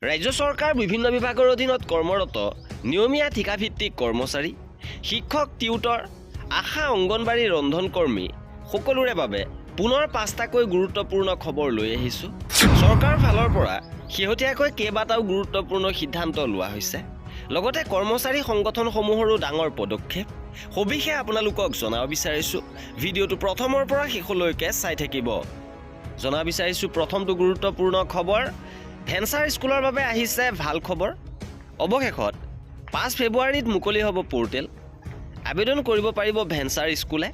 ৰাজ্য চৰকাৰ বিভিন্ন বিভাগৰ অধীনত কৰ্মৰত নিয়মীয়া ঠিকাভিত্তিক কৰ্মচাৰী, শিক্ষক, টিউটৰ, আশা, অংগনবাড়ী, ৰন্ধনকৰ্মী সকলোৰে বাবে পুনৰ 5টাকৈ গুৰুত্বপূৰ্ণ খবৰ লৈ আহিছোঁ। চৰকাৰৰ ফালৰ পৰা শেহতীয়াকৈ কেইবাটাও গুৰুত্বপূৰ্ণ সিদ্ধান্ত লোৱা হৈছে। লগতে কৰ্মচাৰী সংগঠনসমূহৰো ডাঙৰ পদক্ষেপ। সবিশেষ আপোনালোকক জনাব বিচাৰিছোঁ। ভিডিঅ'টো প্ৰথমৰ পৰা শেষলৈকে চাই থাকিব। জনাব বিচাৰিছোঁ প্ৰথমটো গুৰুত্বপূৰ্ণ খবৰ, ভেঞ্চাৰ স্কুলৰ বাবে আহিছে ভাল খবৰ। অৱশেষত 5 ফেব্ৰুৱাৰীত মুকলি হ'ব পৰ্টেল। আবেদন কৰিব পাৰিব ভেঞ্চাৰ স্কুলে।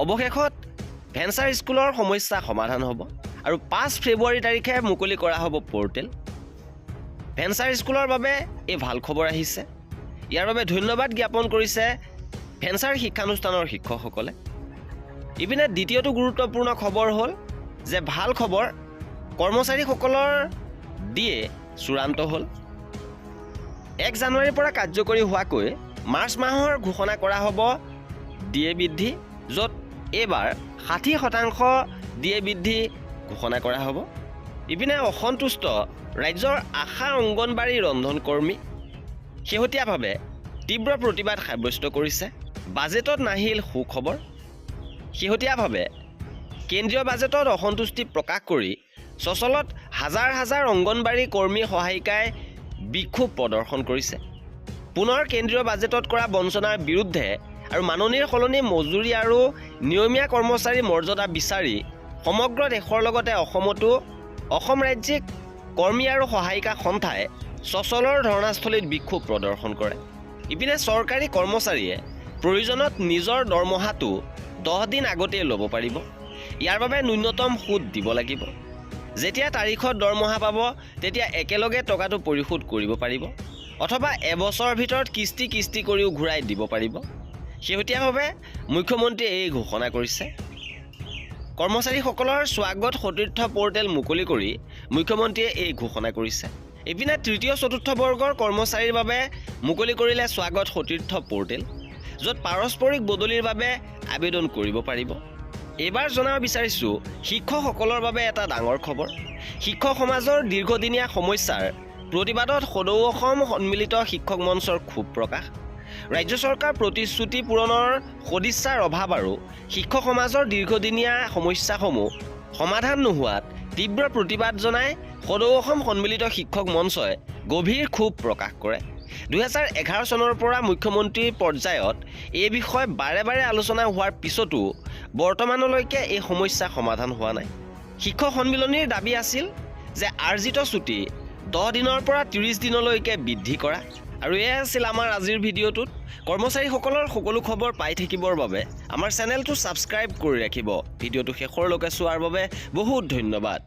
অৱশেষত ভেঞ্চাৰ স্কুলৰ সমস্যা সমাধান হ'ব আৰু 5 ফেব্ৰুৱাৰী তাৰিখে মুকলি কৰা হ'ব পৰ্টেল। ভেঞ্চাৰ স্কুলৰ বাবে এই ভাল খবৰ আহিছে। ইয়াৰ বাবে ধন্যবাদ জ্ঞাপন কৰিছে ভেঞ্চাৰ শিক্ষানুষ্ঠানৰ শিক্ষকসকলে। ইপিনে দ্বিতীয়টো গুৰুত্বপূৰ্ণ খবৰ হ'ল যে ভাল খবৰ, কৰ্মচাৰীসকলৰ দিয়ে চূড়ান্ত হ'ল। 1 জানুৱাৰীৰ পৰা কাৰ্যকৰী হোৱাকৈ মাৰ্চ মাহৰ ঘোষণা কৰা হ'ব ডিএ বৃদ্ধি, য'ত এইবাৰ 60% ডিএ বৃদ্ধি ঘোষণা কৰা হ'ব। ইপিনে অসন্তুষ্ট ৰাজ্যৰ আশা, অংগনবাড়ী, ৰন্ধনকৰ্মী শেহতীয়াভাৱে তীব্ৰ প্ৰতিবাদ সাব্যস্ত কৰিছে। বাজেটত নাহিল সুখবৰ। শেহতীয়াভাৱে কেন্দ্ৰীয় বাজেটত অসন্তুষ্টি প্ৰকাশ কৰি চচলত হাজাৰ হাজাৰ অংগনবাড়ী কৰ্মী সহায়িকাই বিক্ষোভ প্ৰদৰ্শন কৰিছে। পুনৰ কেন্দ্ৰীয় বাজেটত কৰা বঞ্চনাৰ বিৰুদ্ধে আৰু মাননিৰ সলনি মজুৰি আৰু নিয়মীয়া কৰ্মচাৰী মৰ্যাদা বিচাৰি সমগ্ৰ দেশৰ লগতে অসমতো অসম ৰাজ্যিক কৰ্মী আৰু সহায়িকা সন্থাই চচলৰ ধৰ্ণাস্থলীত বিক্ষোভ প্ৰদৰ্শন কৰে। ইপিনে চৰকাৰী কৰ্মচাৰীয়ে প্ৰয়োজনত নিজৰ দৰমহাটো 10 দিন আগতেই ল'ব পাৰিব। ইয়াৰ বাবে ন্যূনতম সুদ দিব লাগিব। যেতিয়া তাৰিখত দৰমহা পাব তেতিয়া একেলগে টকাটো পৰিশোধ কৰিব পাৰিব, অথবা এবছৰৰ ভিতৰত কিস্তি কৰিও ঘূৰাই দিব পাৰিব। শেহতীয়াভাৱে মুখ্যমন্ত্ৰীয়ে এই ঘোষণা কৰিছে। কৰ্মচাৰীসকলৰ স্বাগত সতীৰ্থ পৰ্টেল মুকলি কৰি মুখ্যমন্ত্ৰীয়ে এই ঘোষণা কৰিছে। ইপিনে তৃতীয় চতুৰ্থ বৰ্গৰ কৰ্মচাৰীৰ বাবে মুকলি কৰিলে স্বাগত সতীৰ্থ পৰ্টেল, য'ত পাৰস্পৰিক বদলিৰ বাবে আবেদন কৰিব পাৰিব। এইবাৰ জনাব বিচাৰিছোঁ শিক্ষকসকলৰ বাবে এটা ডাঙৰ খবৰ। শিক্ষক সমাজৰ দীৰ্ঘদিনীয়া সমস্যাৰ প্ৰতিবাদত সদৌ অসম সন্মিলিত শিক্ষক মঞ্চৰ ক্ষোভ প্ৰকাশ। ৰাজ্য চৰকাৰ প্ৰতিশ্ৰুতি পূৰণৰ সদিচ্ছাৰ অভাৱ আৰু শিক্ষক সমাজৰ দীৰ্ঘদিনীয়া সমস্যাসমূহ সমাধান নোহোৱাত তীব্ৰ প্ৰতিবাদ জনাই সদৌ অসম সন্মিলিত শিক্ষক মঞ্চই গভীৰ ক্ষোভ প্ৰকাশ কৰে। 2011 চনৰ পৰা মুখ্যমন্ত্ৰীৰ পৰ্যায়ত এই বিষয়ে বাৰে বাৰে আলোচনা হোৱাৰ পিছতো বৰ্তমানলৈকে এই সমস্যা সমাধান হোৱা নাই। শিক্ষক সন্মিলনীৰ দাবী আছিল যে আৰ্জিত ছুটি 10 দিনৰ পৰা 30 দিনলৈকে বৃদ্ধি কৰা। আৰু এয়া আছিল আমাৰ আজিৰ ভিডিঅ'টোত। কৰ্মচাৰীসকলৰ সকলো খবৰ পাই থাকিবৰ বাবে আমাৰ চেনেলটো ছাবস্ক্ৰাইব কৰি ৰাখিব। ভিডিঅ'টো শেষৰলৈকে চোৱাৰ বাবে বহুত ধন্যবাদ।